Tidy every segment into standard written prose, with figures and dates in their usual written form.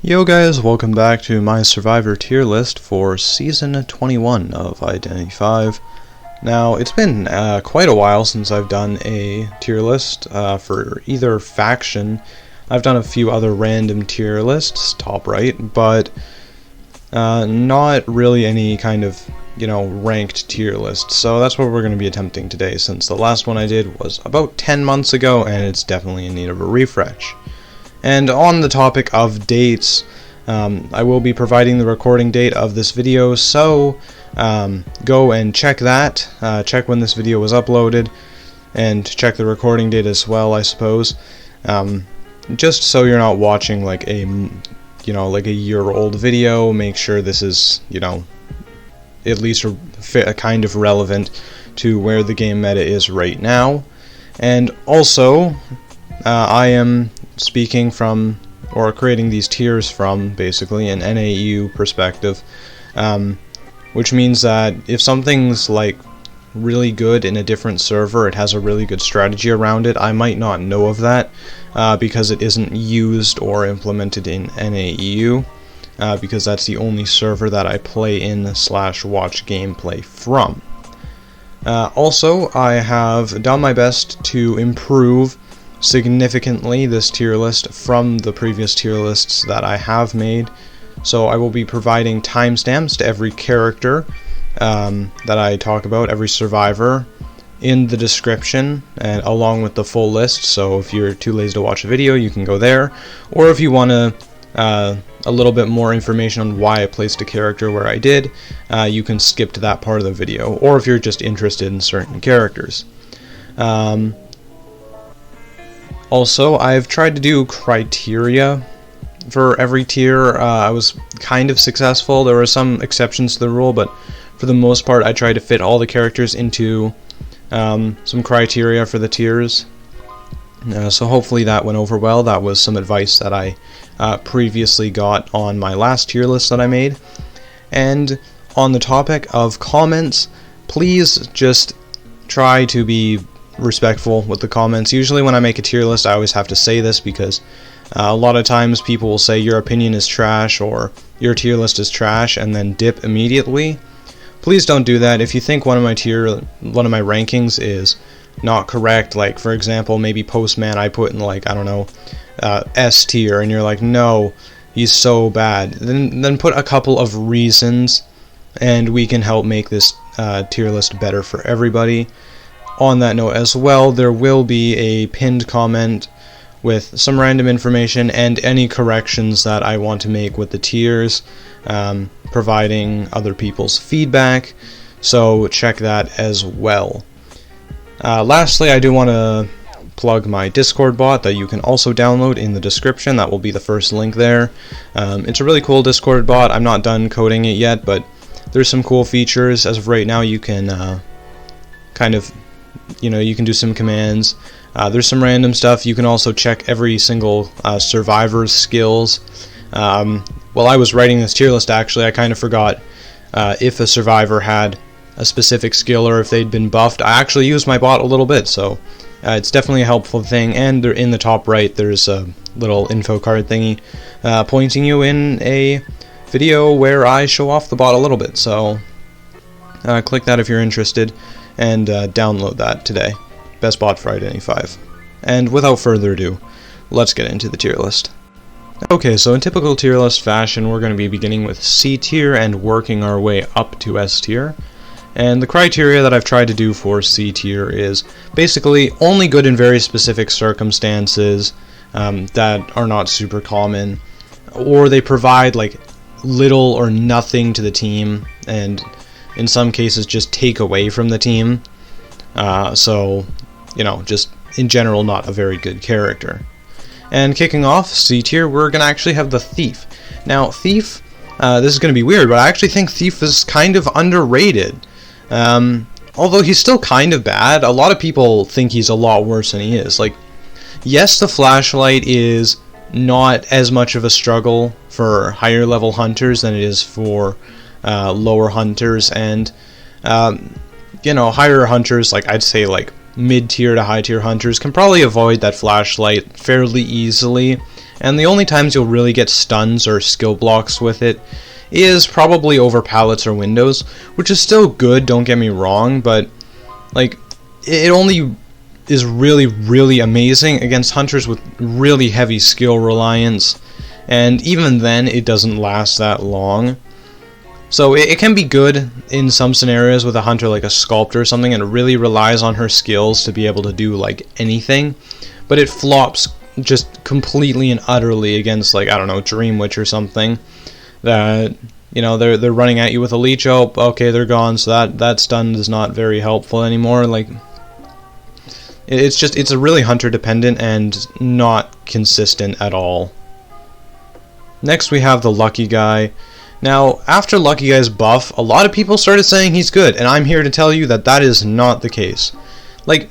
Yo guys, welcome back to my Survivor tier list for Season 21 of Identity 5. Now, it's been quite a while since I've done a tier list for either faction. I've done a few other random tier lists, top right, but not really any kind of, ranked tier list. So that's what we're going to be attempting today, since the last one I did was about 10 months ago, and it's definitely in need of a refresh. And on the topic of dates, I will be providing the recording date of this video, so go and check that, check when this video was uploaded, and check the recording date as well, I suppose, just so you're not watching like a, like a year-old video. Make sure this is, at least a kind of relevant to where the game meta is right now. And also, I am speaking from, or creating these tiers from, basically, an NAU perspective, which means that if something's like really good in a different server, it has a really good strategy around it, I might not know of that because it isn't used or implemented in NAU, because that's the only server that I play in / watch gameplay from. Also, I have done my best to improve significantly this tier list from the previous tier lists that I have made, so I will be providing timestamps to every character that I talk about, every survivor, in the description, and along with the full list. So if you're too lazy to watch a video, you can go there, or if you want a little bit more information on why I placed a character where I did, you can skip to that part of the video, or if you're just interested in certain characters. Also, I've tried to do criteria for every tier. I was kind of successful. There were some exceptions to the rule, but for the most part I tried to fit all the characters into some criteria for the tiers. So hopefully that went over well. That was some advice that I previously got on my last tier list that I made. And on the topic of comments, please just try to be respectful with the comments. Usually when I make a tier list, I always have to say this, because a lot of times people will say your opinion is trash or your tier list is trash and then dip immediately. Please don't do that. If you think one of my rankings is not correct, like for example maybe Postman I put in like, I don't know, S tier, and you're like, no, he's so bad, then put a couple of reasons and we can help make this tier list better for everybody. On that note as well, there will be a pinned comment with some random information and any corrections that I want to make with the tiers, providing other people's feedback, so check that as well. Lastly, I do want to plug my Discord bot that you can also download in the description. That will be the first link there. It's a really cool Discord bot. I'm not done coding it yet, but there's some cool features. As of right now, you can kind of, you can do some commands. There's some random stuff. You can also check every single survivor's skills. While I was writing this tier list, actually, I kind of forgot if a survivor had a specific skill or if they'd been buffed. I actually used my bot a little bit, so it's definitely a helpful thing. And in the top right, there's a little info card thingy pointing you in a video where I show off the bot a little bit. So click that if you're interested, and download that today. Best bot for Identity 5. And without further ado, let's get into the tier list. Okay, so in typical tier list fashion, we're going to be beginning with C tier and working our way up to S tier. And the criteria that I've tried to do for C tier is basically only good in very specific circumstances that are not super common, or they provide like little or nothing to the team, and in some cases just take away from the team. So, just in general not a very good character. And kicking off C tier, we're going to actually have the Thief. Now, Thief, this is going to be weird, but I actually think Thief is kind of underrated. Although he's still kind of bad, a lot of people think he's a lot worse than he is. Like, yes, the flashlight is not as much of a struggle for higher level hunters than it is for lower hunters, and higher hunters, like I'd say like mid-tier to high-tier hunters, can probably avoid that flashlight fairly easily and the only times you'll really get stuns or skill blocks with it is probably over pallets or windows, which is still good, don't get me wrong, but like it only is really amazing against hunters with really heavy skill reliance, and even then it doesn't last that long. So it can be good in some scenarios with a hunter like a sculptor or something, and it really relies on her skills to be able to do like anything, but it flops just completely and utterly against, like, I don't know, Dream Witch or something, that, you know, they're running at you with a leech. Oh, okay, they're gone, so that stun is not very helpful anymore. Like, it's a really hunter dependent and not consistent at all. Next we have the Lucky Guy. Now, after Lucky Guy's buff, a lot of people started saying he's good, and I'm here to tell you that that is not the case. Like,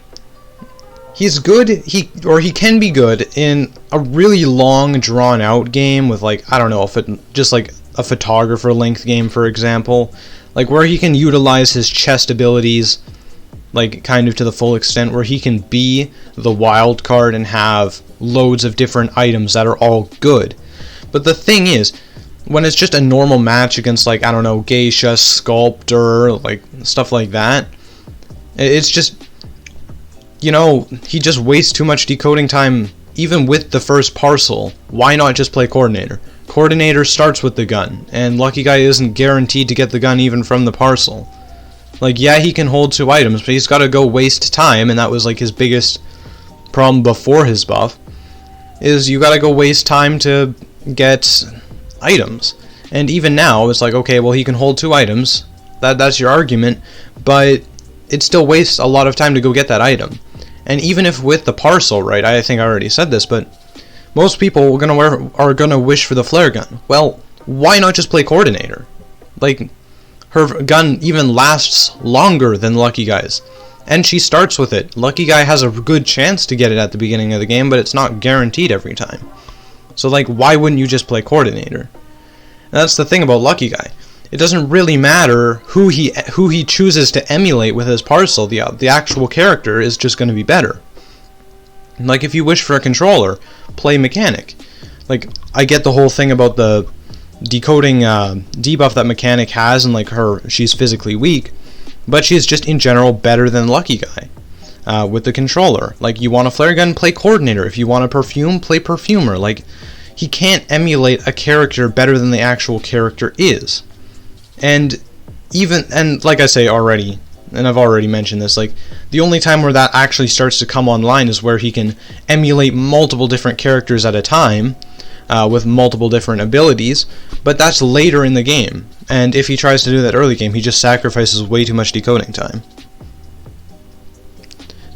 he's good, he can be good in a really long, drawn-out game with, like, I don't know, just like a photographer length game, for example, like where he can utilize his chest abilities, like, kind of to the full extent, where he can be the wild card and have loads of different items that are all good. But the thing is, when it's just a normal match against, like, I don't know, Geisha, Sculptor, like, stuff like that, it's just, you know, he just wastes too much decoding time even with the first parcel. Why not just play Coordinator? Coordinator starts with the gun, and Lucky Guy isn't guaranteed to get the gun even from the parcel. Like, yeah, he can hold 2 items, but he's got to go waste time, and that was, like, his biggest problem before his buff, is you got to go waste time to get items. And even now, it's like, okay, well, he can hold 2 items, that's your argument, but it still wastes a lot of time to go get that item. And even if with the parcel, right, I think I already said this, but most people are gonna wish for the flare gun. Well, why not just play Coordinator? Like, her gun even lasts longer than Lucky Guy's, and she starts with it. Lucky Guy has a good chance to get it at the beginning of the game, but it's not guaranteed every time. So, like, why wouldn't you just play Coordinator? And that's the thing about Lucky Guy. It doesn't really matter who he chooses to emulate with his parcel. The actual character is just going to be better. Like, if you wish for a controller, play Mechanic. Like, I get the whole thing about the decoding debuff that Mechanic has, and, like, she's physically weak, but she's just in general better than Lucky Guy with the controller. Like, you want a flare gun, play Coordinator. If you want a perfume, play Perfumer. Like, he can't emulate a character better than the actual character is. And like I say already, and I've already mentioned this, like, the only time where that actually starts to come online is where he can emulate multiple different characters at a time with multiple different abilities, but that's later in the game. And if he tries to do that early game, he just sacrifices way too much decoding time.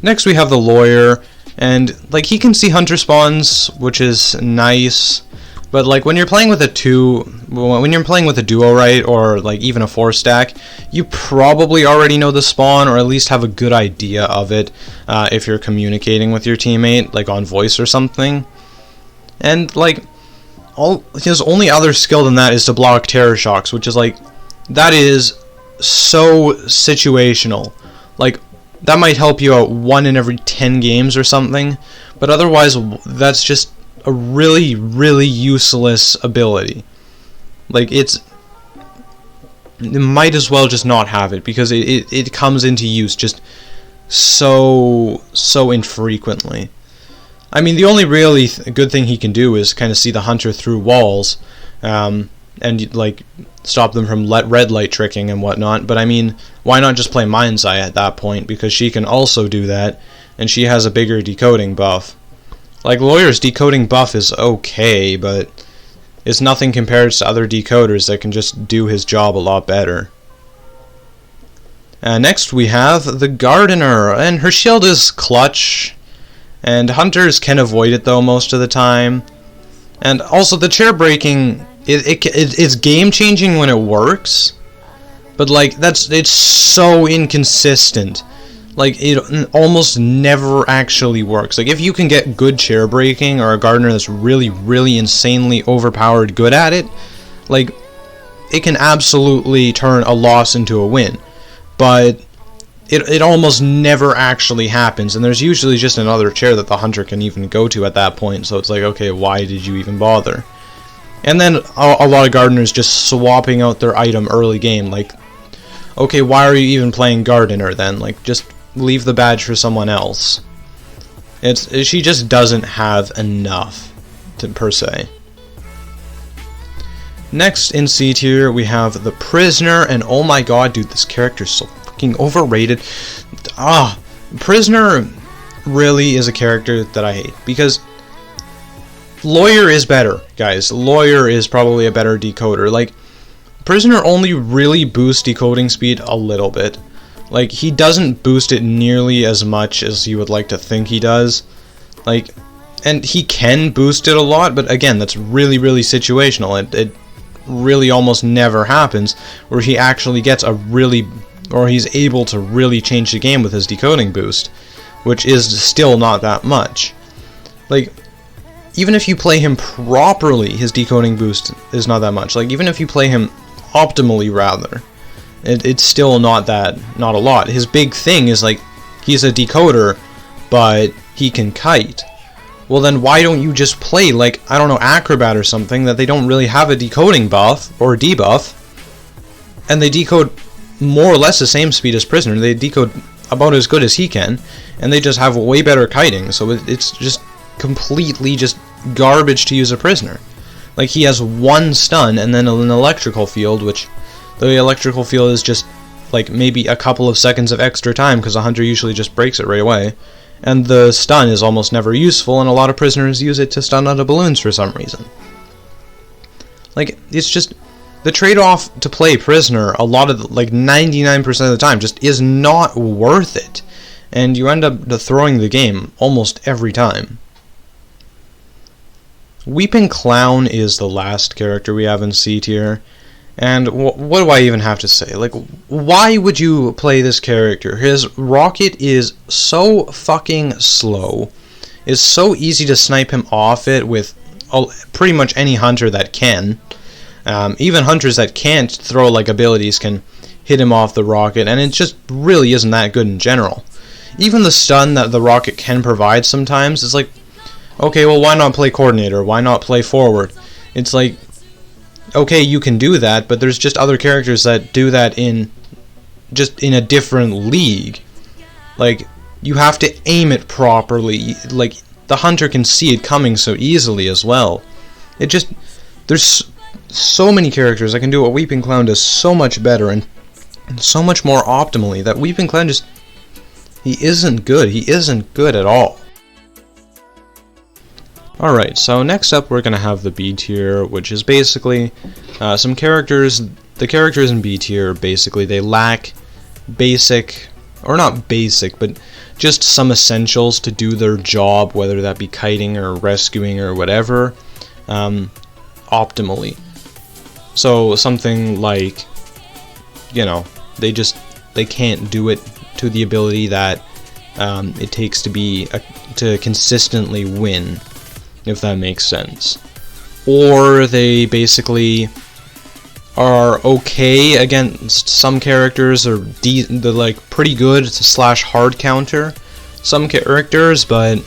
Next we have the Lawyer, and, like, he can see hunter spawns, which is nice, but, like, when you're playing with a duo, right, or, like, even a 4-stack, you probably already know the spawn, or at least have a good idea of it, if you're communicating with your teammate, like, on voice or something. And, like, his only other skill than that is to block terror shocks, which is, like, that is so situational. Like, that might help you out 1 in every 10 games or something, but otherwise, that's just a really useless ability. Like, it might as well just not have it, because it comes into use just so infrequently. I mean, the only really good thing he can do is kind of see the hunter through walls, and, like, stop them from red light tricking and whatnot. But I mean, why not just play Mind's Eye at that point, because she can also do that, and she has a bigger decoding buff. Like, Lawyer's decoding buff is okay, but it's nothing compared to other decoders that can just do his job a lot better. Next we have the Gardener, and her shield is clutch, and hunters can avoid it though most of the time. And also the chair breaking, it's game changing when it works, but, like, it's so inconsistent. Like, it almost never actually works. Like, if you can get good chair breaking, or a Gardener that's really insanely overpowered good at it, like, it can absolutely turn a loss into a win. But it almost never actually happens, and there's usually just another chair that the hunter can even go to at that point, so it's like, okay, why did you even bother? And then a lot of gardeners just swapping out their item early game, like, okay, why are you even playing gardener then? Like, just leave the badge for someone else. She just doesn't have enough, per se. Next in C tier, we have the Prisoner, and oh my god, dude, this character is so fucking overrated. Prisoner really is a character that I hate, because Lawyer is better, guys. Lawyer is probably a better decoder. Like, Prisoner only really boosts decoding speed a little bit. Like, he doesn't boost it nearly as much as you would like to think he does. Like, and he can boost it a lot, but again, that's really, really situational. It really almost never happens where he actually gets or he's able to really change the game with his decoding boost, which is still not that much. Like, even if you play him properly, his decoding boost is not that much. Like, even if you play him optimally, rather, it's still not a lot. His big thing is, like, he's a decoder, but he can kite. Well, then why don't you just play, like, I don't know, Acrobat or something, that they don't really have a decoding buff or debuff, and they decode more or less the same speed as Prisoner. They decode about as good as he can, and they just have way better kiting, so it's just completely just garbage to use a Prisoner. Like, he has one stun and then an electrical field, which the electrical field is just like maybe a couple of seconds of extra time because a hunter usually just breaks it right away. And the stun is almost never useful, and a lot of prisoners use it to stun out of balloons for some reason. Like, it's just the trade-off to play Prisoner a lot of like 99% of the time just is not worth it, and you end up throwing the game almost every time. Weeping Clown is the last character we have in C tier, and what do I even have to say? Like, why would you play this character? His rocket is so fucking slow. It's so easy to snipe him off it with pretty much any hunter that can. Even hunters that can't throw like abilities can hit him off the rocket, and it just really isn't that good in general. Even the stun that the rocket can provide sometimes is like, okay, well, why not play coordinator? Why not play forward? It's like, okay, you can do that, but there's just other characters that do that in a different league. Like, you have to aim it properly. Like, the hunter can see it coming so easily as well. There's so many characters that can do what Weeping Clown does so much better and so much more optimally that Weeping Clown he isn't good. He isn't good at all. Alright, so next up we're going to have the B tier, which is basically some characters. The characters in B tier, basically, they lack basic, or not basic, but just some essentials to do their job, whether that be kiting or rescuing or whatever, optimally. So something like, you know, they can't do it to the ability that it takes to consistently win, if that makes sense. Or they basically are okay against some characters, or they're like pretty good / hard counter some characters, but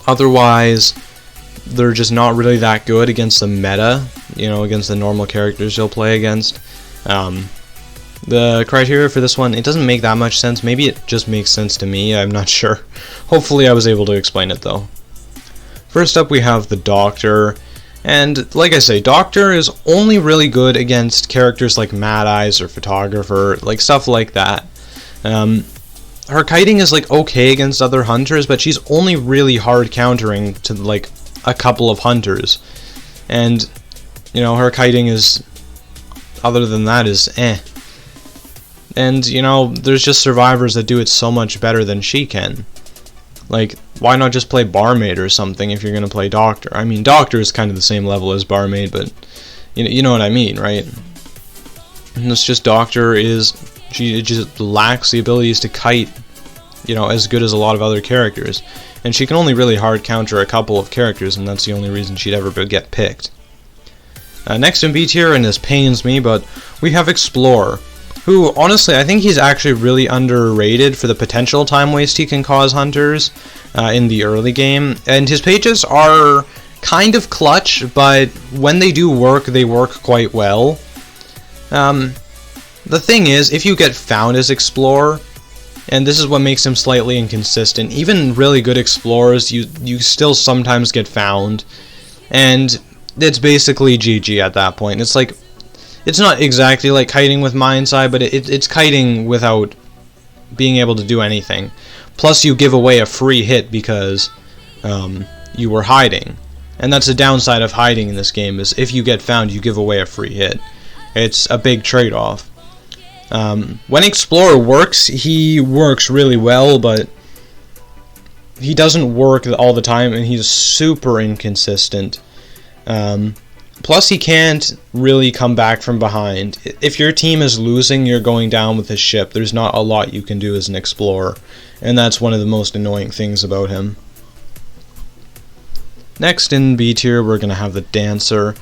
otherwise they're just not really that good against the meta, you know, against the normal characters you'll play against. The criteria for this one, it doesn't make that much sense. Maybe it just makes sense to me, I'm not sure. Hopefully I was able to explain it though. First up we have the Doctor, and like I say, Doctor is only really good against characters like Mad Eyes or Photographer, like stuff like that. Her kiting is like okay against other hunters, but she's only really hard countering to like a couple of hunters, and you know, her kiting is, other than that, is eh. And you know, there's just survivors that do it so much better than she can. Like, why not just play Barmaid or something if you're gonna play Doctor? I mean, Doctor is kind of the same level as Barmaid, but you know what I mean, right? And it's just Doctor she just lacks the abilities to kite, you know, as good as a lot of other characters, and she can only really hard counter a couple of characters, and that's the only reason she'd ever get picked. Next in B tier, and this pains me, but we have Explorer. who, honestly, I think he's actually really underrated for the potential time waste he can cause hunters in the early game. And his pages are kind of clutch, but when they do work, they work quite well. The thing is, if you get found as Explorer, and this is what makes him slightly inconsistent, even really good Explorers, you still sometimes get found, and it's basically GG at that point. It's like, it's not exactly like kiting with Mind's Eye, but it's kiting without being able to do anything. Plus you give away a free hit because you were hiding. And that's the downside of hiding in this game, is if you get found, you give away a free hit. It's a big trade-off. When Explorer works, he works really well, but he doesn't work all the time, and he's super inconsistent. Plus, he can't really come back from behind. If your team is losing, you're going down with his ship. There's not a lot you can do as an Explorer, and that's one of the most annoying things about him. Next in B tier, we're going to have the Dancer,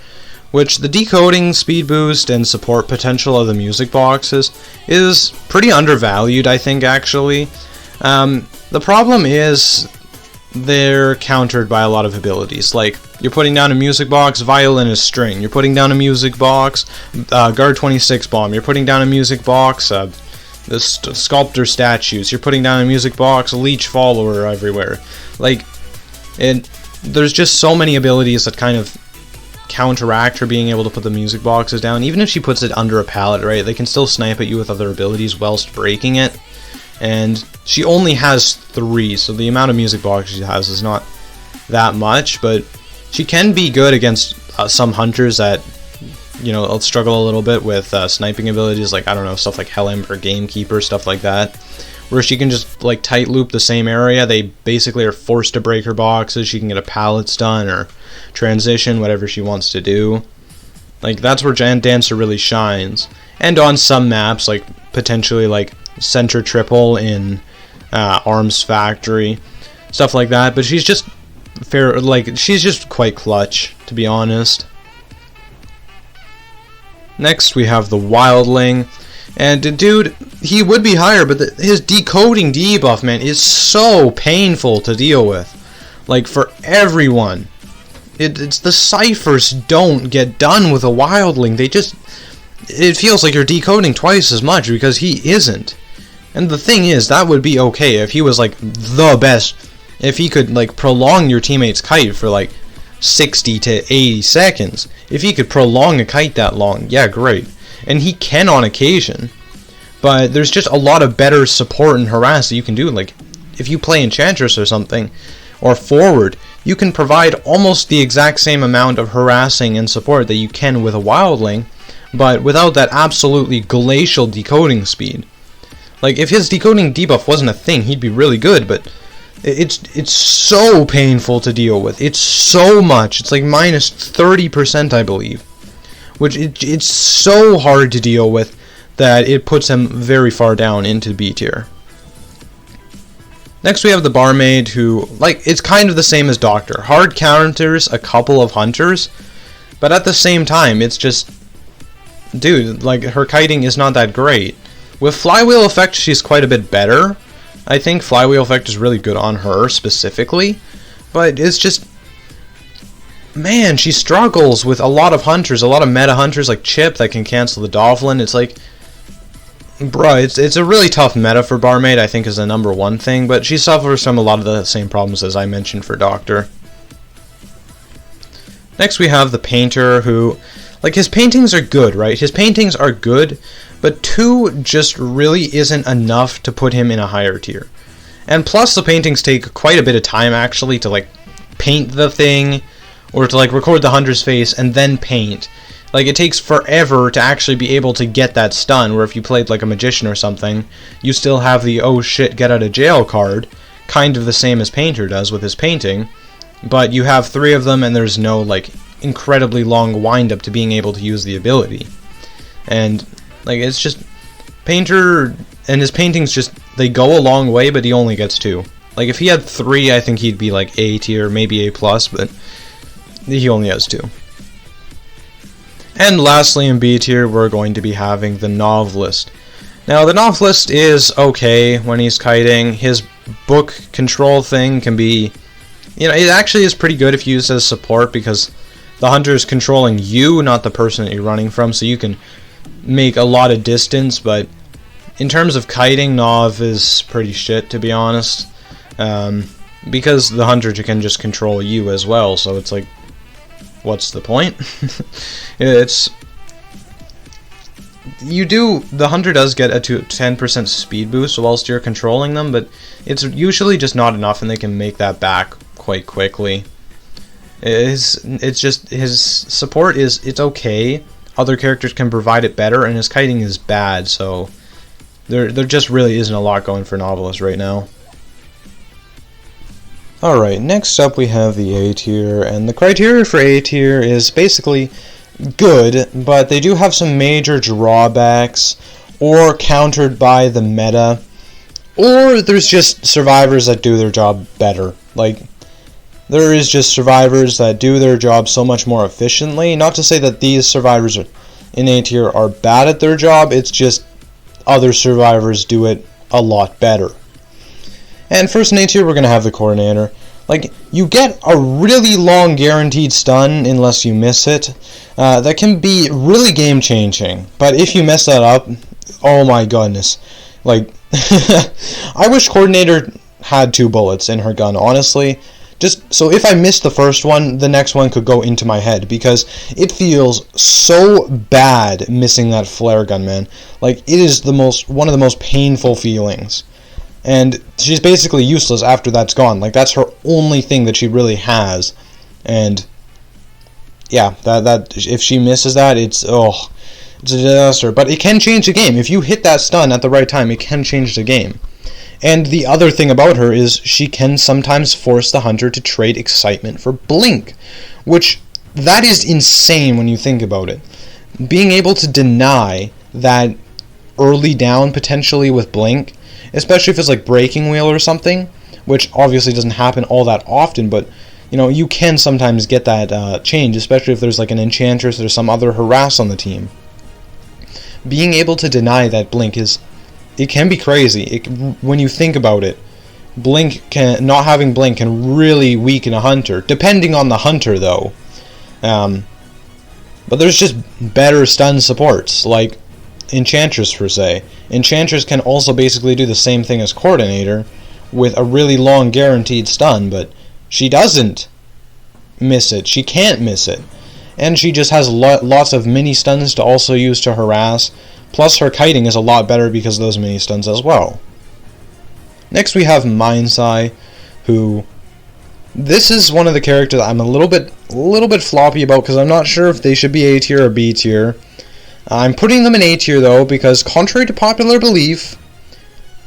which the decoding, speed boost, and support potential of the music boxes is pretty undervalued, I think, actually. The problem is they're countered by a lot of abilities, like you're putting down a music box, violin is string. You're putting down a music box, guard 26 bomb. You're putting down a music box, the sculptor statues. You're putting down a music box, leech follower everywhere. Like, there's just so many abilities that kind of counteract her being able to put the music boxes down. Even if she puts it under a pallet, right, they can still snipe at you with other abilities whilst breaking it. And she only has 3, so the amount of music boxes she has is not that much, but she can be good against some hunters that, you know, will struggle a little bit with sniping abilities, like, I don't know, stuff like Hellhammer, Gamekeeper, stuff like that, where she can just, like, tight loop the same area. They basically are forced to break her boxes. She can get a pallet stun or transition, whatever she wants to do. Like, that's where Dancer really shines. And on some maps, like, potentially, like, Center Triple in Arms Factory, stuff like that. But she's just she's just quite clutch, to be honest. Next, we have the Wildling. And, dude, he would be higher, but his decoding debuff, man, is so painful to deal with. Like, for everyone. It's the ciphers don't get done with a Wildling. It feels like you're decoding twice as much because he isn't. And the thing is, that would be okay if he was, like, the best. If he could, like, prolong your teammate's kite for, like, 60 to 80 seconds. If he could prolong a kite that long, yeah, great. And he can on occasion. But there's just a lot of better support and harass that you can do. Like, if you play Enchantress or something, or forward, you can provide almost the exact same amount of harassing and support that you can with a Wildling, but without that absolutely glacial decoding speed. Like, if his decoding debuff wasn't a thing, he'd be really good, but it's so painful to deal with. It's so much. It's like minus 30%, I believe. Which, it's so hard to deal with that it puts him very far down into B tier. Next we have the Barmaid, who, like, it's kind of the same as Doctor. Hard counters a couple of hunters, but at the same time, it's just, dude, like, her kiting is not that great. With Flywheel Effect, she's quite a bit better. I think Flywheel Effect is really good on her, specifically, but it's just, man, she struggles with a lot of hunters, a lot of meta hunters like Chip that can cancel the Dolphin. It's like, bruh, it's a really tough meta for Barmaid, I think, is the number one thing, but she suffers from a lot of the same problems as I mentioned for Doctor. Next we have the Painter, who, like, his paintings are good, right? His paintings are good, but 2 just really isn't enough to put him in a higher tier. And plus the paintings take quite a bit of time, actually, to, like, paint the thing, or to, like, record the hunter's face and then paint. Like, it takes forever to actually be able to get that stun, where if you played like a magician or something, you still have the oh shit get out of jail card, kind of the same as Painter does with his painting, but you have 3 of them and there's no, like, incredibly long wind-up to being able to use the ability. And, like, it's just, Painter and his paintings just, they go a long way, but he only gets 2. Like, if he had 3, I think he'd be like A tier, maybe A+, but he only has 2. And lastly, in B tier, we're going to be having the Novelist. Now, the Novelist is okay when he's kiting. His book control thing can be, you know, it actually is pretty good if used as support, because the hunter is controlling you, not the person that you're running from, so you can make a lot of distance. But in terms of kiting, Nov is pretty shit, to be honest, because the hunter can just control you as well, so it's like, what's the point? The hunter does get a 10% speed boost whilst you're controlling them, but it's usually just not enough, and they can make that back quite quickly. It's just, his support it's okay. Other characters can provide it better, and his kiting is bad, so there just really isn't a lot going for Novelist right now. Alright, next up we have the A tier, and the criteria for A tier is basically good, but they do have some major drawbacks, or countered by the meta, or there's just survivors that do their job better. Like, there is just survivors that do their job so much more efficiently. Not to say that these survivors in A tier are bad at their job, it's just other survivors do it a lot better. And first in A tier, we're going to have the Coordinator. Like, you get a really long guaranteed stun unless you miss it. That can be really game-changing. But if you mess that up, oh my goodness. Like, I wish Coordinator had 2 bullets in her gun, honestly. Just so if I missed the first one, the next one could go into my head, because it feels so bad missing that flare gun, man. Like, it is one of the most painful feelings. And she's basically useless after that's gone. Like, that's her only thing that she really has. And yeah, that if she misses that, it's a disaster. But it can change the game. If you hit that stun at the right time, it can change the game. And the other thing about her is she can sometimes force the hunter to trade excitement for blink, which that is insane when you think about it. Being able to deny that early down potentially with blink, especially if it's like breaking wheel or something, which obviously doesn't happen all that often, but you know, you can sometimes get that change, especially if there's like an Enchantress or some other harass on the team. Being able to deny that blink it can be crazy. When you think about it, not having blink can really weaken a hunter, depending on the hunter though. But there's just better stun supports, like Enchantress per se. Enchantress can also basically do the same thing as Coordinator, with a really long guaranteed stun, but she doesn't miss it. She can't miss it. And she just has lots of mini stuns to also use to harass. Plus her kiting is a lot better because of those mini stuns as well. Next we have Mindsai, who... This is one of the characters I'm a little bit floppy about, because I'm not sure if they should be A tier or B tier. I'm putting them in A tier though, because contrary to popular belief,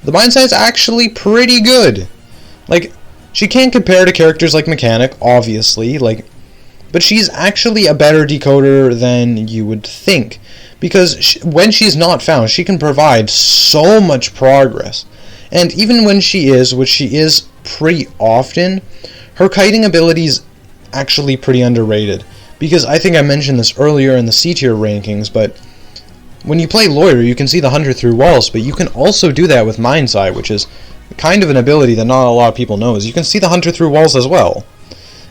the Mindsai is actually pretty good. Like, she can't compare to characters like Mechanic, obviously, but she's actually a better decoder than you would think. Because when she's not found, she can provide so much progress. And even when she is, which she is pretty often, her kiting ability is actually pretty underrated. Because I think I mentioned this earlier in the C tier rankings, but when you play Lawyer, you can see the hunter through walls, but you can also do that with Mindsai, which is kind of an ability that not a lot of people know, is you can see the hunter through walls as well.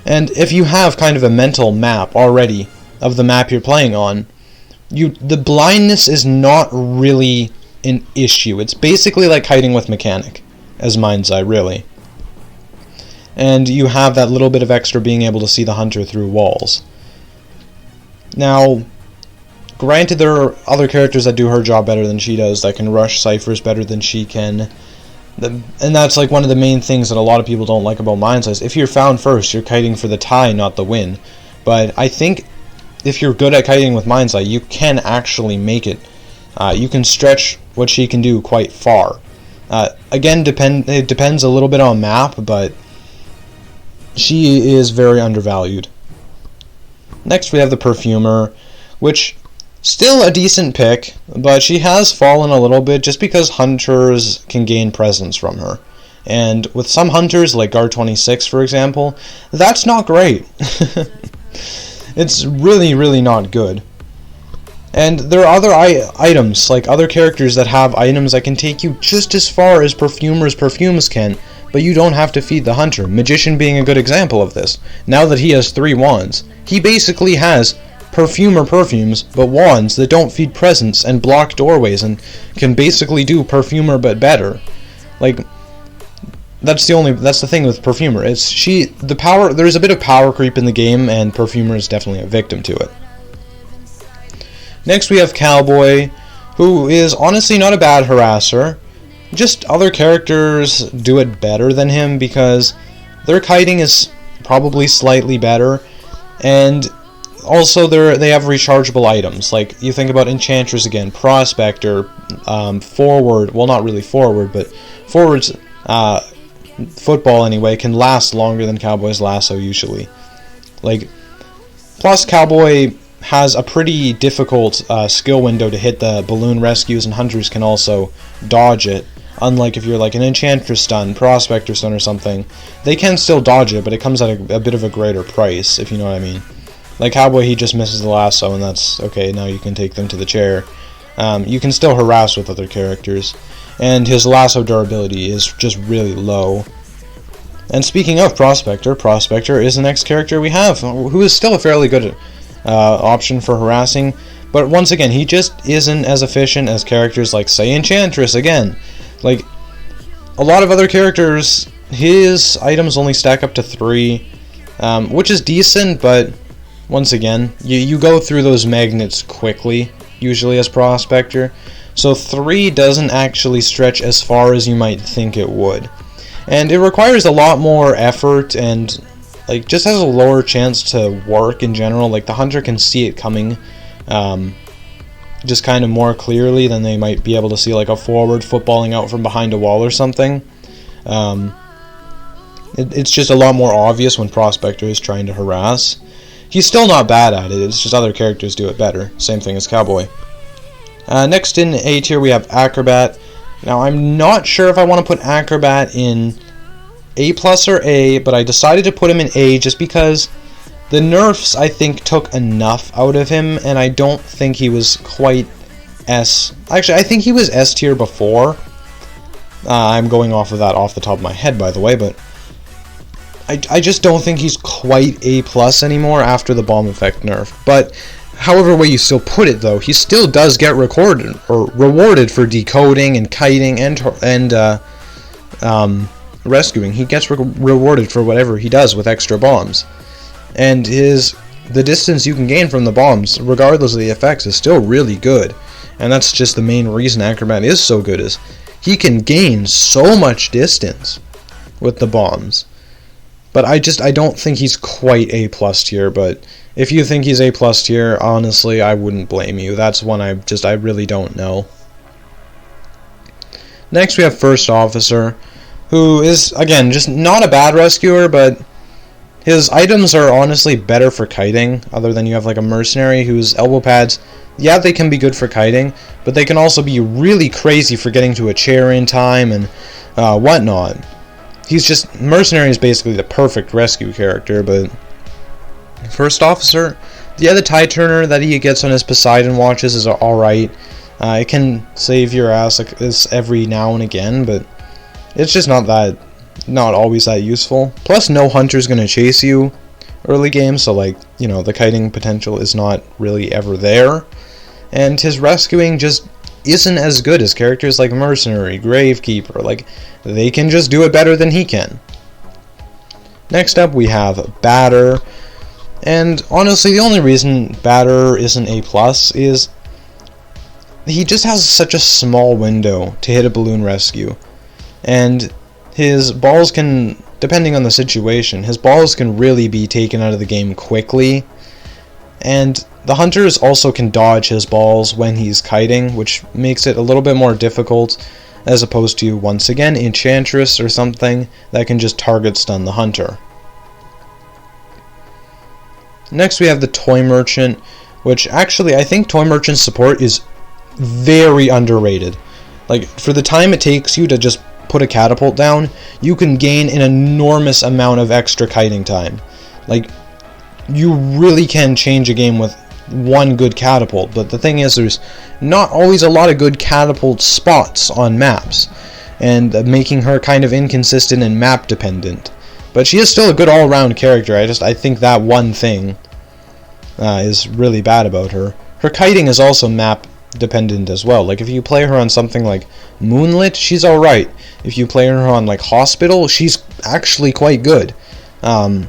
And if you have kind of a mental map already of the map you're playing on, the blindness is not really an issue. It's basically like kiting with Mechanic as Mindsai, really. And you have that little bit of extra being able to see the hunter through walls. Now, granted, there are other characters that do her job better than she does, that can rush ciphers better than she can. And that's like one of the main things that a lot of people don't like about Mindsai. If you're found first, you're kiting for the tie, not the win. But I think if you're good at kiting with Mindsai, you can actually make it. You can stretch what she can do quite far. Again, it depends a little bit on map, but she is very undervalued. Next we have the Perfumer, which still a decent pick, but she has fallen a little bit just because hunters can gain presence from her. And with some hunters, like Guard 26 for example, that's not great. It's really, really not good. And there are other items, like other characters that have items that can take you just as far as Perfumer's perfumes can, but you don't have to feed the hunter. Magician being a good example of this. Now that he has 3 wands, he basically has Perfumer perfumes, but wands that don't feed presents and block doorways and can basically do Perfumer but better. Like, that's the thing with Perfumer. There's a bit of power creep in the game, and Perfumer is definitely a victim to it. Next we have Cowboy, who is honestly not a bad harasser. Just other characters do it better than him because their kiting is probably slightly better, and also they have rechargeable items. Like, you think about Enchantress again, Prospector, forward, well, not really forward, but forwards, football anyway, can last longer than Cowboy's lasso usually. Like, plus Cowboy has a pretty difficult skill window to hit the balloon rescues, and hunters can also dodge it. Unlike if you're like an Enchantress stun, Prospector stun or something, they can still dodge it, but it comes at a bit of a greater price, if you know what I mean. Like Cowboy, he just misses the lasso, and that's okay, now you can take them to the chair. You can still harass with other characters, and his lasso durability is just really low. And speaking of Prospector, Prospector is the next character we have, who is still a fairly good option for harassing, but once again, he just isn't as efficient as characters like, say, Enchantress again. Like, a lot of other characters, his items only stack up to 3, which is decent, but once again, you go through those magnets quickly, usually as Prospector, so 3 doesn't actually stretch as far as you might think it would. And it requires a lot more effort, and like, just has a lower chance to work in general. Like, the hunter can see it coming just kind of more clearly than they might be able to see like a forward footballing out from behind a wall or something. It's just a lot more obvious when Prospector is trying to harass. He's still not bad at it, it's just other characters do it better. Same thing as Cowboy. Next in A tier we have Acrobat. Now, I'm not sure if I want to put Acrobat in A+ or A, but I decided to put him in A just because the nerfs, I think, took enough out of him, and I don't think he was quite S. Actually, I think he was S tier before. I'm going off of that off the top of my head, by the way, but I just don't think he's quite A+ anymore after the bomb effect nerf. But however way you still put it, though, he still does get rewarded for decoding and kiting and rescuing. He gets rewarded for whatever he does with extra bombs. And the distance you can gain from the bombs, regardless of the effects, is still really good. And that's just the main reason Acrobat is so good, is he can gain so much distance with the bombs. But I don't think he's quite A+ tier, but if you think he's A+ tier, honestly, I wouldn't blame you. That's one I really don't know. Next we have First Officer, who is, again, just not a bad rescuer, but his items are honestly better for kiting, other than you have like a Mercenary whose elbow pads, yeah, they can be good for kiting, but they can also be really crazy for getting to a chair in time and whatnot. Mercenary is basically the perfect rescue character, but First Officer, yeah, the tie turner that he gets on his Poseidon watches is alright. It can save your ass like this every now and again, but it's just not always that useful. Plus, no hunter's gonna chase you early game, so like, you know, the kiting potential is not really ever there. And his rescuing just isn't as good as characters like Mercenary, Gravekeeper. Like, they can just do it better than he can. Next up we have Batter. And honestly, the only reason Batter isn't A+ is he just has such a small window to hit a balloon rescue. And his balls can, depending on the situation, his balls can really be taken out of the game quickly. And the hunters also can dodge his balls when he's kiting, which makes it a little bit more difficult, as opposed to, once again, Enchantress or something that can just target stun the hunter. Next we have the Toy Merchant, which actually I think Toy Merchant's support is very underrated. Like, for the time it takes you to just put a catapult down, you can gain an enormous amount of extra kiting time. Like, you really can change a game with one good catapult, but the thing is there's not always a lot of good catapult spots on maps, and making her kind of inconsistent and map dependent. But she is still a good all-around character. I think that one thing is really bad about her. Her kiting is also map dependent as well. Like if you play her on something like Moonlit, she's alright. If you play her on like Hospital, she's actually quite good. And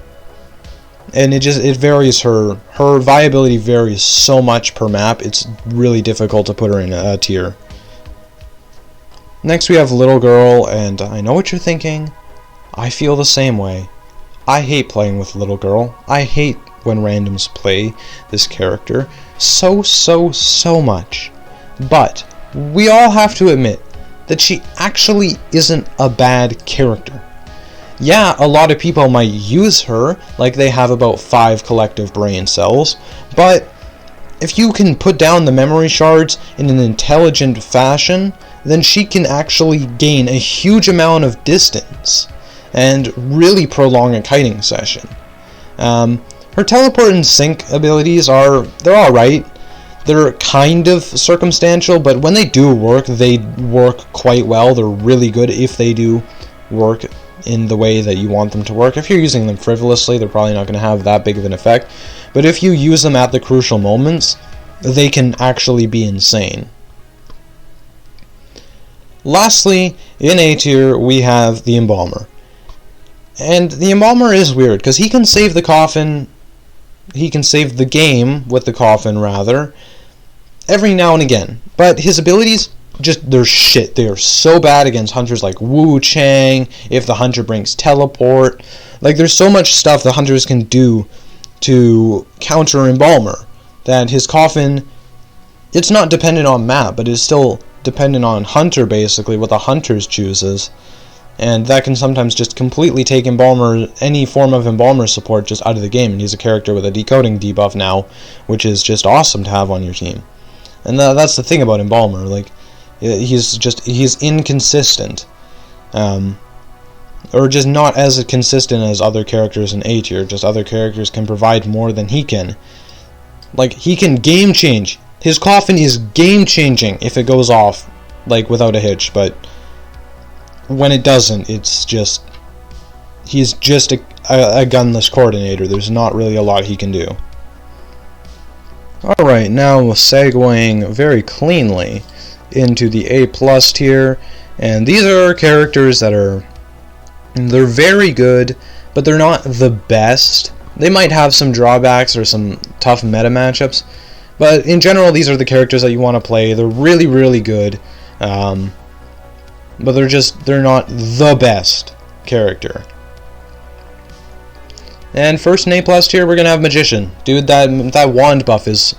it varies. Her viability varies so much per map. It's really difficult to put her in a tier. Next we have Little Girl, and I know what you're thinking. I feel the same way. I hate playing with Little Girl. I hate when randoms play this character so much. But we all have to admit that she actually isn't a bad character. Yeah, a lot of people might use her, like they have about 5 collective brain cells, but if you can put down the memory shards in an intelligent fashion, then she can actually gain a huge amount of distance and really prolong a kiting session. Her teleport and sync abilities they're alright. They're kind of circumstantial, but when they do work, they work quite well. They're really good if they do work in the way that you want them to work. If you're using them frivolously, they're probably not going to have that big of an effect. But if you use them at the crucial moments, they can actually be insane. Lastly, in A tier, we have the Embalmer. And the Embalmer is weird, because he can save the coffin, he can save the game with the coffin, rather, every now and again. But his abilities, they're shit. They are so bad against hunters like Wu Chang, if the hunter brings teleport. Like, there's so much stuff the hunters can do to counter Embalmer, that his coffin, it's not dependent on map, but it's still dependent on hunter, basically, what the hunters chooses. And that can sometimes just completely take Embalmer, any form of Embalmer support, just out of the game. And he's a character with a decoding debuff now, which is just awesome to have on your team. And that's the thing about Embalmer, like, he's inconsistent. Or just not as consistent as other characters in A tier, just other characters can provide more than he can. Like, he can game change. His coffin is game changing if it goes off, like, without a hitch, but when it doesn't, it's just, he's just a gunless coordinator. There's not really a lot he can do. Alright, now segueing very cleanly into the A+ tier, and these are characters that they're very good, but they're not the best. They might have some drawbacks or some tough meta matchups, but in general, these are the characters that you want to play. They're really, really good, but they're not the best character. And first in A+ tier, we're gonna have Magician. Dude, that wand buff is,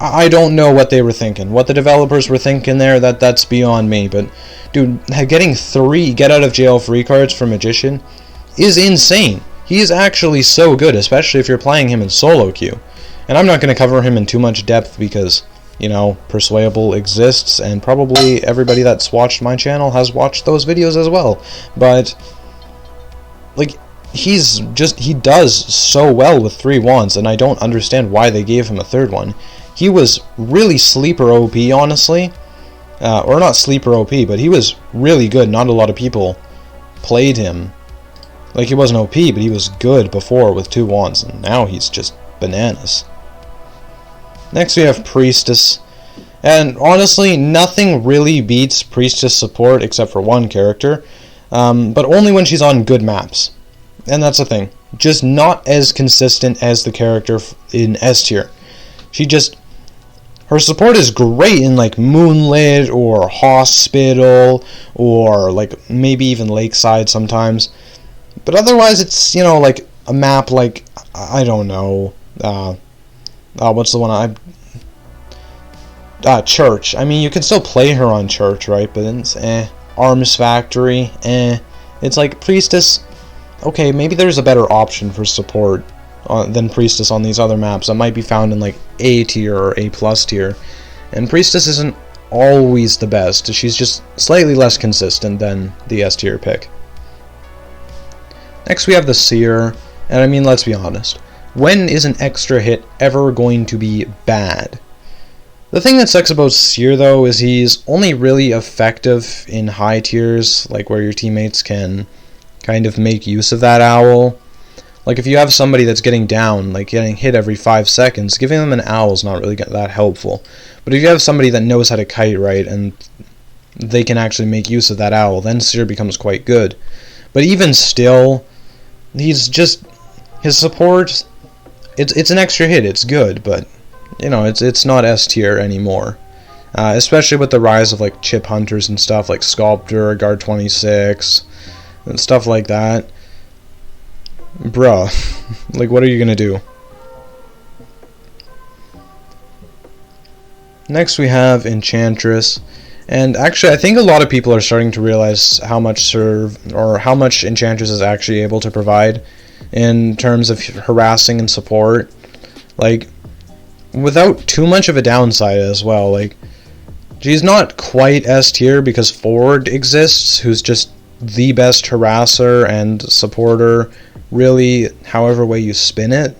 I don't know what they were thinking. What the developers were thinking there, that's beyond me. But dude, getting 3 get out of jail free cards for Magician is insane. He is actually so good, especially if you're playing him in solo queue. And I'm not going to cover him in too much depth because, you know, Persuadable exists, and probably everybody that's watched my channel has watched those videos as well. But, like, he does so well with 3 wands, and I don't understand why they gave him a 3rd one. He was really sleeper OP, honestly. Or not sleeper OP, but he was really good. Not a lot of people played him. Like, he wasn't OP, but he was good before with 2 wands, and now he's just bananas. Next we have Priestess, and honestly, nothing really beats Priestess support except for one character, but only when she's on good maps. And that's the thing, just not as consistent as the character in S tier. Her support is great in like Moonlit or Hospital or like maybe even Lakeside sometimes, but otherwise it's, you know, like a map like, I don't know, what's the one Church. I mean, you can still play her on Church, right? But it's Arms Factory, It's like Priestess. Okay, maybe there's a better option for support than Priestess on these other maps that might be found in like A tier or A+ tier. And Priestess isn't always the best. She's just slightly less consistent than the S tier pick. Next we have the Seer, and I mean, let's be honest. when is an extra hit ever going to be bad? The thing that sucks about Seer, though, is he's only really effective in high tiers, like where your teammates can kind of make use of that owl. Like if you have somebody that's getting down, like getting hit every 5 seconds, giving them an owl is not really that helpful. But if you have somebody that knows how to kite right and they can actually make use of that owl, then Seer becomes quite good. But even still, he's just, his support, it's an extra hit, it's good, but you know, it's not S tier anymore. Especially with the rise of like chip hunters and stuff like Sculptor, Guard 26, and stuff like that. Bruh, like what are you gonna do? Next we have Enchantress, and actually I think a lot of people are starting to realize how much Enchantress is actually able to provide in terms of harassing and support, like without too much of a downside as well. Like she's not quite S tier because Forward exists, who's just the best harasser and supporter, really, however way you spin it.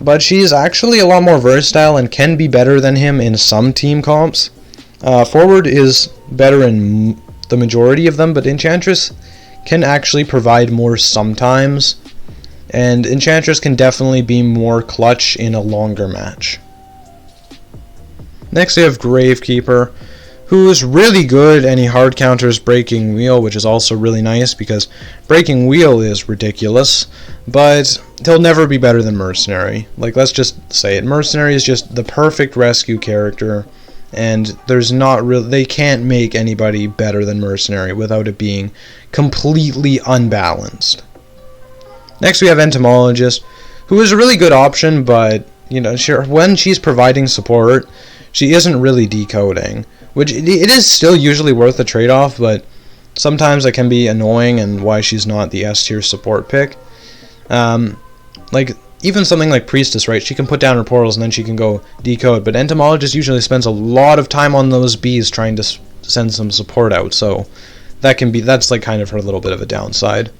But she's actually a lot more versatile and can be better than him in some team comps. Forward is better in the majority of them, but Enchantress can actually provide more sometimes. And Enchantress can definitely be more clutch in a longer match. Next we have Gravekeeper, who is really good, and he hard counters Breaking Wheel, which is also really nice because Breaking Wheel is ridiculous, but he'll never be better than Mercenary. Like, let's just say it. Mercenary is just the perfect rescue character, and they can't make anybody better than Mercenary without it being completely unbalanced. Next we have Entomologist, who is a really good option, but you know, when she's providing support, she isn't really decoding, which it is still usually worth the trade-off, but sometimes it can be annoying and why she's not the S tier support pick. Like even something like Priestess, right? She can put down her portals and then she can go decode, but Entomologist usually spends a lot of time on those bees trying to send some support out, so that's like kind of her little bit of a downside.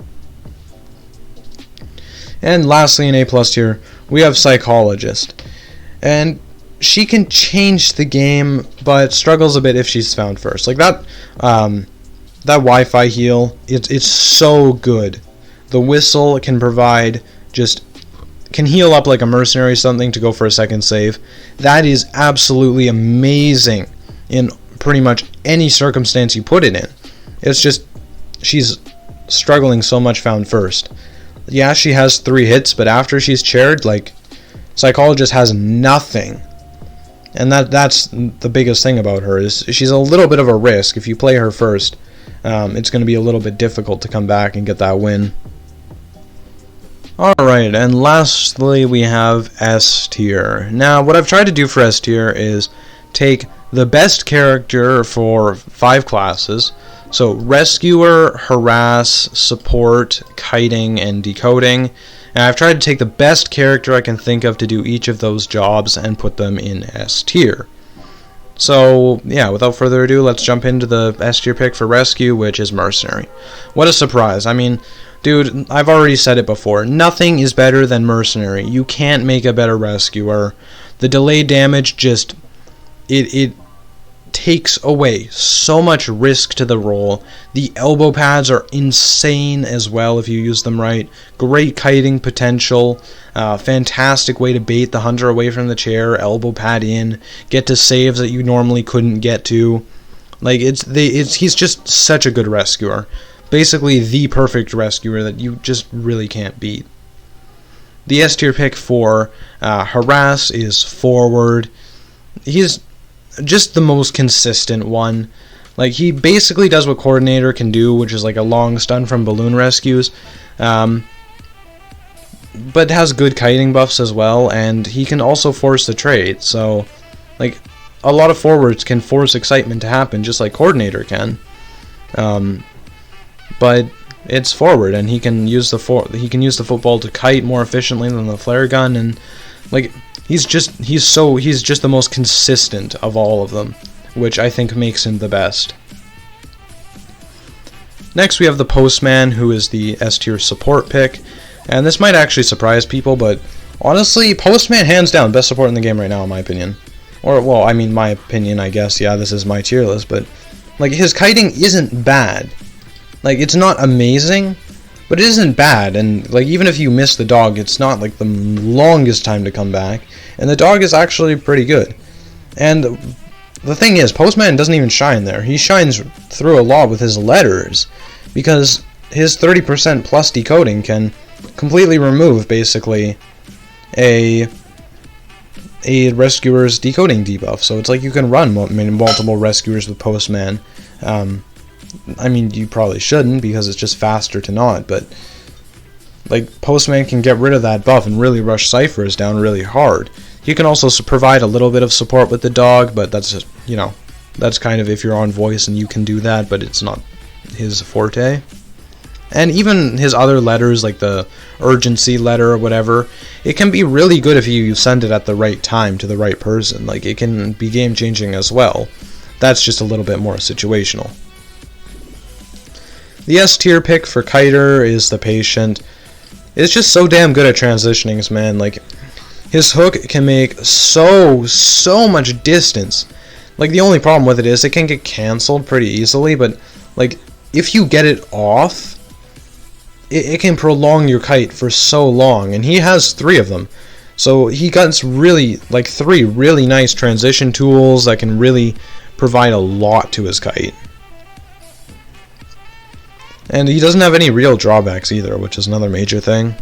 And lastly, in A+ tier, we have Psychologist. And she can change the game, but struggles a bit if she's found first. Like that Wi-Fi heal, it's so good. The whistle can can heal up like a Mercenary something to go for a second save. That is absolutely amazing in pretty much any circumstance you put it in. It's just, she's struggling so much found first. Yeah, she has 3 hits, but after she's chaired, like, Psychologist has nothing. And that's the biggest thing about her, is she's a little bit of a risk. If you play her first, it's going to be a little bit difficult to come back and get that win. Alright, and lastly we have S tier. Now, what I've tried to do for S tier is take the best character for 5 classes, so Rescuer, Harass, Support, Kiting, and Decoding. And I've tried to take the best character I can think of to do each of those jobs and put them in S tier. So, yeah, without further ado, let's jump into the S tier pick for Rescue, which is Mercenary. What a surprise. I mean, dude, I've already said it before. Nothing is better than Mercenary. You can't make a better Rescuer. The delayed damage just... It takes away so much risk to the roll. The elbow pads are insane as well if you use them right. Great kiting potential. Fantastic way to bait the hunter away from the chair. Elbow pad in. Get to saves that you normally couldn't get to. Like he's just such a good rescuer. Basically the perfect rescuer that you just really can't beat. The S tier pick for Harass is Forward. He's just the most consistent one. Like, he basically does what Coordinator can do, which is like a long stun from balloon rescues, but has good kiting buffs as well, and he can also force the trade. So like, a lot of forwards can force excitement to happen just like Coordinator can, but it's Forward, and he can use the football to kite more efficiently than the flare gun, and like, he's just the most consistent of all of them, which I think makes him the best. Next we have the Postman, who is the S tier support pick. And this might actually surprise people, but honestly, Postman, hands down, best support in the game right now, in my opinion. Or, well, I mean, my opinion, I guess. Yeah, this is my tier list, but, like, his kiting isn't bad. Like, it's not amazing, but it isn't bad, and, like, even if you miss the dog, it's not, like, the longest time to come back, and the dog is actually pretty good. And the thing is, Postman doesn't even shine there. He shines through a lot with his letters, because his 30% plus decoding can completely remove, basically, a rescuer's decoding debuff. So it's like you can run multiple rescuers with Postman. I mean, you probably shouldn't, because it's just faster to not, but like, Postman can get rid of that buff and really rush ciphers down really hard. You can also provide a little bit of support with the dog, but that's just, you know, that's kind of if you're on voice and you can do that, but it's not his forte. And even his other letters, like the urgency letter or whatever, it can be really good if you send it at the right time to the right person. Like, it can be game-changing as well. That's just a little bit more situational. The S tier pick for Kiter is the Patient. It's just so damn good at transitionings, man. Like, his hook can make so much distance. Like, the only problem with it is it can get cancelled pretty easily, but, like, if you get it off, it can prolong your kite for so long, and he has 3 of them. So he got really, like, 3 really nice transition tools that can really provide a lot to his kite. And he doesn't have any real drawbacks either, which is another major thing.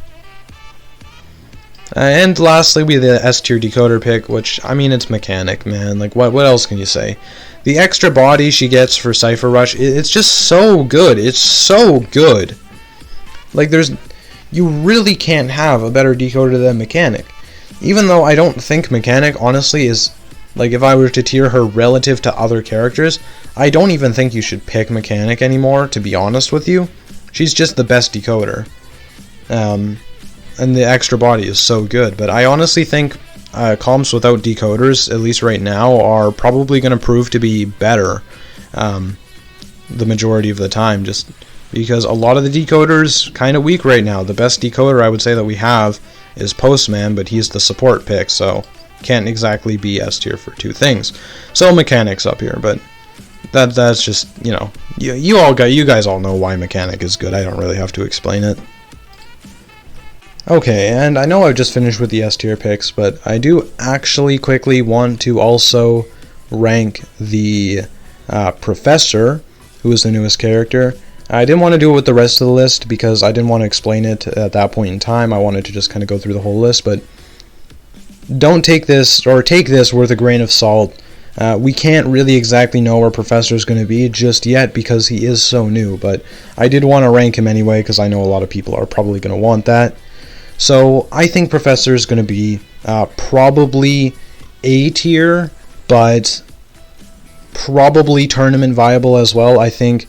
And lastly, we have the S tier decoder pick, which, I mean, it's mechanic, man. Like, what else can you say? The extra body she gets for Cypher Rush, it's just so good. It's so good. Like, you really can't have a better decoder than Mechanic. Even though I don't think Mechanic, honestly, is, like, if I were to tier her relative to other characters, I don't even think you should pick Mechanic anymore, to be honest with you. She's just the best decoder. And the extra body is so good. But I honestly think comps without decoders, at least right now, are probably going to prove to be better the majority of the time, just because a lot of the decoders kind of weak right now. The best decoder I would say that we have is Postman, but he's the support pick, so can't exactly be S tier for 2 things. So Mechanic's up here, but that's just, you know, you guys all know why Mechanic is good. I don't really have to explain it. Okay, and I know I've just finished with the S tier picks, but I do actually quickly want to also rank the Professor, who is the newest character. I didn't want to do it with the rest of the list because I didn't want to explain it at that point in time. I wanted to just kind of go through the whole list, but don't take this, or take this with a grain of salt. We can't really exactly know where Professor is going to be just yet because he is so new, but I did want to rank him anyway because I know a lot of people are probably going to want that. So I think Professor is going to be probably A tier, but probably tournament viable as well. I think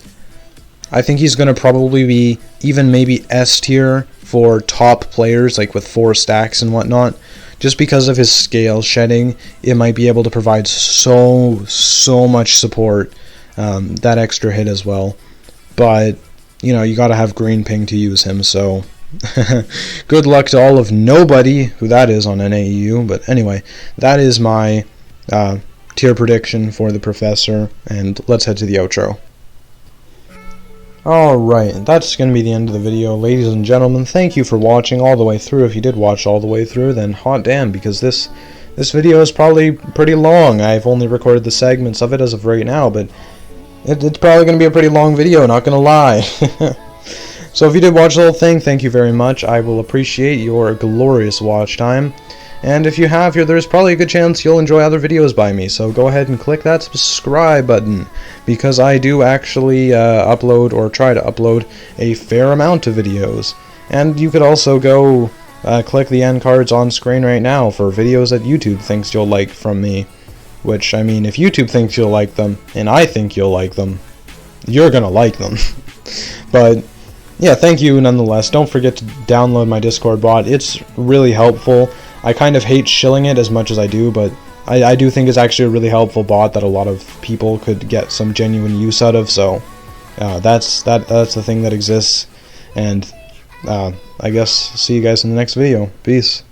he's going to probably be even maybe S tier for top players, like with 4 stacks and whatnot. Just because of his scale shedding, it might be able to provide so much support, that extra hit as well. But, you know, you got to have green ping to use him, so good luck to all of nobody who that is on NAEU. But anyway, that is my tier prediction for the Professor, and let's head to the outro. Alright, that's going to be the end of the video. Ladies and gentlemen, thank you for watching all the way through. If you did watch all the way through, then hot damn, because this video is probably pretty long. I've only recorded the segments of it as of right now, but it's probably going to be a pretty long video, not going to lie. So if you did watch the whole thing, thank you very much. I will appreciate your glorious watch time. And if you have here, there's probably a good chance you'll enjoy other videos by me, so go ahead and click that subscribe button, because I do actually upload, or try to upload, a fair amount of videos. And you could also go click the end cards on screen right now for videos that YouTube thinks you'll like from me. Which, I mean, if YouTube thinks you'll like them, and I think you'll like them, you're gonna like them. But yeah, thank you nonetheless. Don't forget to download my Discord bot. It's really helpful. I kind of hate shilling it as much as I do, but I do think it's actually a really helpful bot that a lot of people could get some genuine use out of, so that's the thing that exists. And I guess see you guys in the next video. Peace.